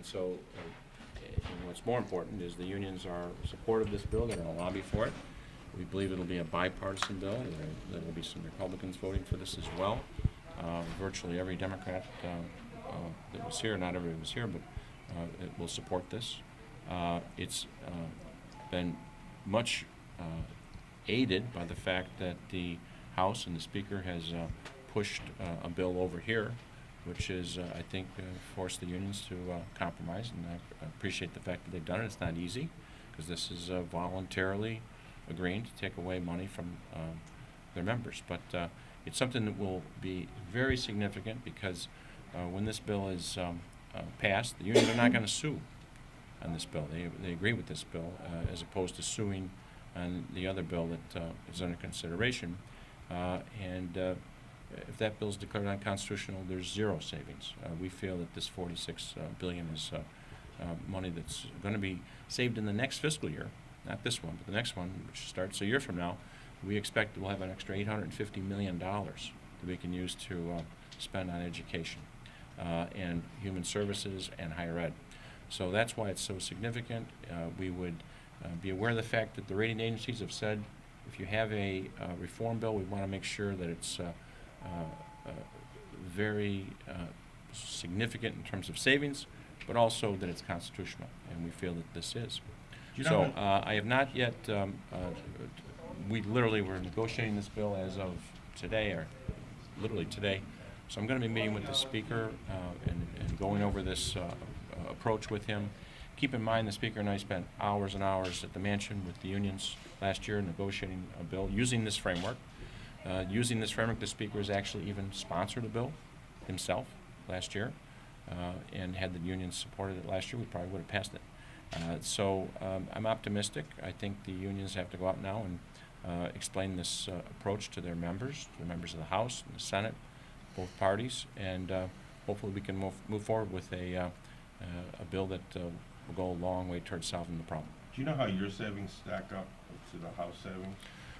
so and what's more important is the unions are supportive of this bill. They're going to lobby for it. We believe it'll be a bipartisan bill. There will be some Republicans voting for this as well. Virtually every Democrat that was here, not everybody was here, but it will support this. It's been much aided by the fact that the House and the Speaker has pushed a bill over here, which is, I think, forced the unions to compromise, and I appreciate the fact that they've done it. It's not easy, because this is voluntarily agreeing to take away money from their members. But it's something that will be very significant, because when this bill is passed, the unions are not going to sue on this bill. They agree with this bill, as opposed to suing on the other bill that is under consideration. If that bill is declared unconstitutional, there's zero savings. We feel that this $46 billion is money that's going to be saved in the next fiscal year, not this one, but the next one, which starts a year from now. We expect we'll have an extra $850 million that we can use to spend on education and human services and higher ed. So that's why it's so significant. We would be aware of the fact that the rating agencies have said if you have a reform bill, we want to make sure that it's very significant in terms of savings, but also that it's constitutional, and we feel that this is. So I have not yet, we literally were negotiating this bill as of today, or literally today, so I'm going to be meeting with the Speaker and going over this approach with him. Keep in mind, the Speaker and I spent hours and hours at the mansion with the unions last year negotiating a bill using this framework. The Speaker has actually even sponsored a bill himself last year, and had the unions supported it last year, we probably would have passed it. So I'm optimistic. I think the unions have to go out now and explain this approach to their members, of the House and the Senate, both parties, and hopefully we can move forward with a bill that will go a long way towards solving the problem. Do you know how your savings stack up to the House savings?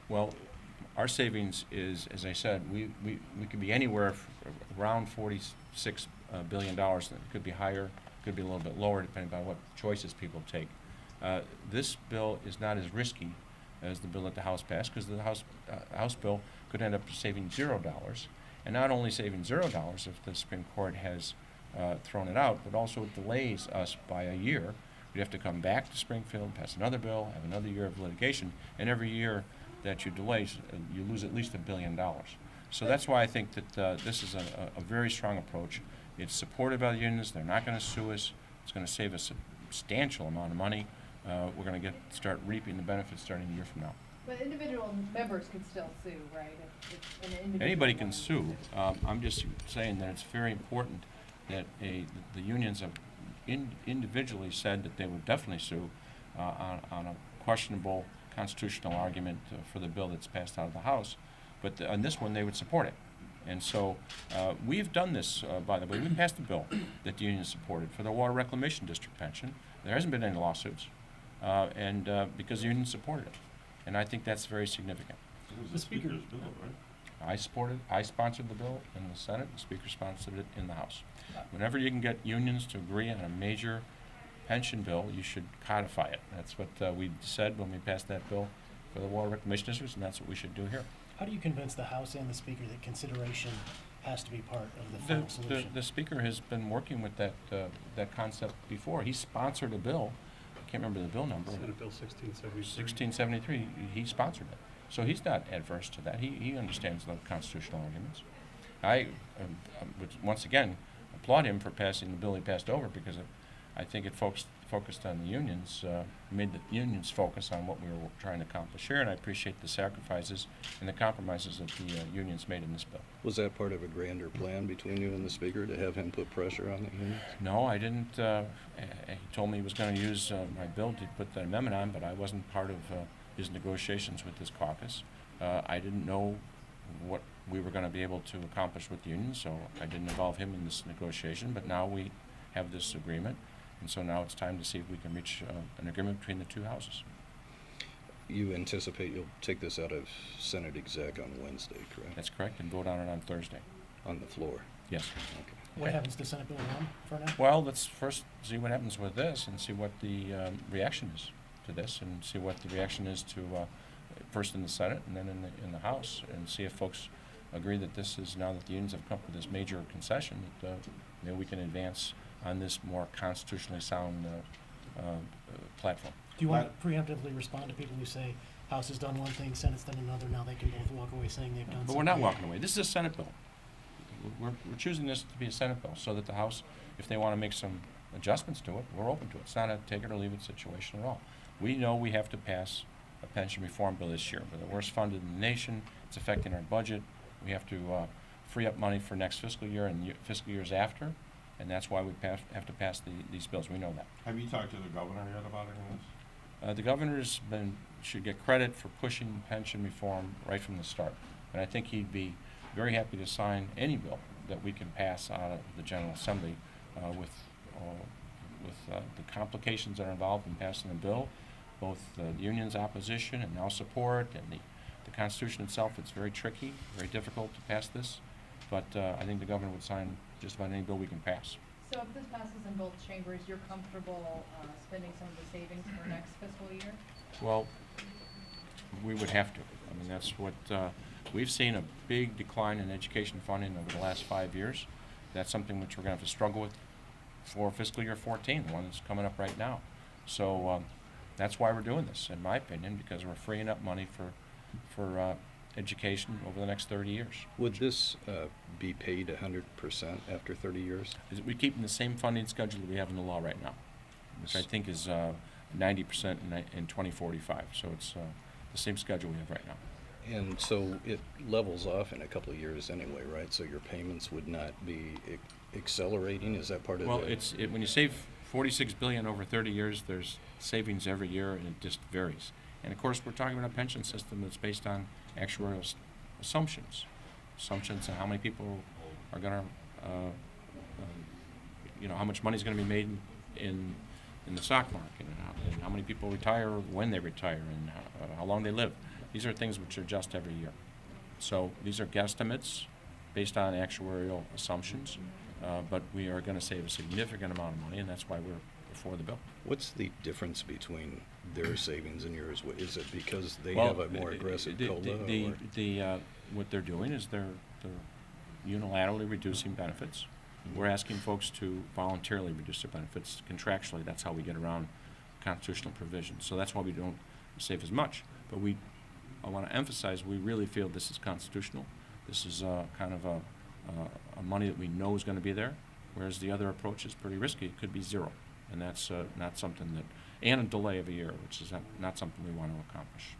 Well, our savings is, as I said, we could be anywhere around $46 billion. It could be higher, could be a little bit lower, depending on what choices people take. This bill is not as risky as the bill that the House passed, because the House bill could end up saving $0, and not only saving $0 if the Supreme Court has thrown it out, but also it delays us by a year. We'd have to come back to Springfield, pass another bill, have another year of litigation, and every year that you delay, you lose at least $1 billion. So that's why I think that this is a very strong approach. It's supported by the unions. They're not going to sue us. It's going to save us a substantial amount of money. We're going to start reaping the benefits starting a year from now. But individual members can still sue, right? Anybody can sue. I'm just saying that it's very important that the unions have individually said that they would definitely sue on a questionable constitutional argument for the bill that's passed out of the House, but on this one they would support it. And so we've done this, by the way. We passed a bill that the union supported for the Water Reclamation District pension. There hasn't been any lawsuits, and because the union supported it. And I think that's very significant. It was the Speaker's bill, right? I sponsored the bill in the Senate. The Speaker sponsored it in the House. Whenever you can get unions to agree on a major pension bill, you should codify it. That's what we said when we passed that bill for the Water Reclamation Districts, and that's what we should do here. How do you convince the House and the Speaker that consideration has to be part of the final solution? The Speaker has been working with that concept before. He sponsored a bill. I can't remember the bill number. Senate Bill 1673. 1673. He sponsored it. So he's not adverse to that. He understands the constitutional arguments. I would once again applaud him for passing the bill he passed over, because I think it focused on the unions, made the unions focus on what we were trying to accomplish here, and I appreciate the sacrifices and the compromises that the unions made in this bill. Was that part of a grander plan between you and the Speaker to have him put pressure on the unions? No, I didn't. He told me he was going to use my bill to put the amendment on, but I wasn't part of his negotiations with this caucus. I didn't know what we were going to be able to accomplish with the unions, so I didn't involve him in this negotiation, but now we have this agreement. And so now it's time to see if we can reach an agreement between the two houses. You anticipate you'll take this out of Senate Exec on Wednesday, correct? That's correct, and vote on it on Thursday. On the floor? Yes. Okay. What happens to Senate Bill 1 for now? Well, let's first see what happens with this and see what the reaction is to this, and see what the reaction is to first in the Senate and then in the House, and see if folks agree that this is, now that the unions have come up with this major concession, that maybe we can advance on this more constitutionally sound platform. Do you want to preemptively respond to people who say House has done one thing, Senate's done another, now they can both walk away saying they've done something? But we're not walking away. This is a Senate bill. We're choosing this to be a Senate bill so that the House, if they want to make some adjustments to it, we're open to it. It's not a take it or leave it situation at all. We know we have to pass a pension reform bill this year. We're the worst funded in the nation. It's affecting our budget. We have to free up money for next fiscal year and fiscal years after, and that's why we have to pass these bills. We know that. Have you talked to the governor yet about any of this? The governor's should get credit for pushing pension reform right from the start. And I think he'd be very happy to sign any bill that we can pass out of the General Assembly with the complications that are involved in passing a bill, both the union's opposition and now support, and the Constitution itself. It's very tricky, very difficult to pass this, but I think the governor would sign just about any bill we can pass. So if this passes in both chambers, you're comfortable spending some of the savings for next fiscal year? Well, we would have to. I mean, that's what, we've seen a big decline in education funding over the last 5 years. That's something which we're going to have to struggle with for fiscal year 14, the one that's coming up right now. So that's why we're doing this, in my opinion, because we're freeing up money for education over the next 30 years. Would this be paid 100% after 30 years? We're keeping the same funding schedule that we have in the law right now, which I think is 90% in 2045. So it's the same schedule we have right now. And so it levels off in a couple of years anyway, right? So your payments would not be accelerating? Is that part of Well, the... when you save $46 billion over 30 years, there's savings every year, and it just varies. And of course, we're talking about a pension system that's based on actuarial assumptions on how many people are going to, how much money is going to be made in the stock market, and how many people retire, when they retire, and how long they live. These are things which adjust every year. So these are guesstimates based on actuarial assumptions, but we are going to save a significant amount of money, and that's why we're before the bill. What's the difference between their savings and yours? Is it because they have a more aggressive COLA? What they're doing is they're unilaterally reducing benefits. Mm-hmm. We're asking folks to voluntarily reduce their benefits contractually. That's how we get around constitutional provisions. So that's why we don't save as much. But I want to emphasize, we really feel this is constitutional. This is kind of a money that we know is going to be there, whereas the other approach is pretty risky. It could be zero, and that's not something that, and a delay of a year, which is not something we want to accomplish.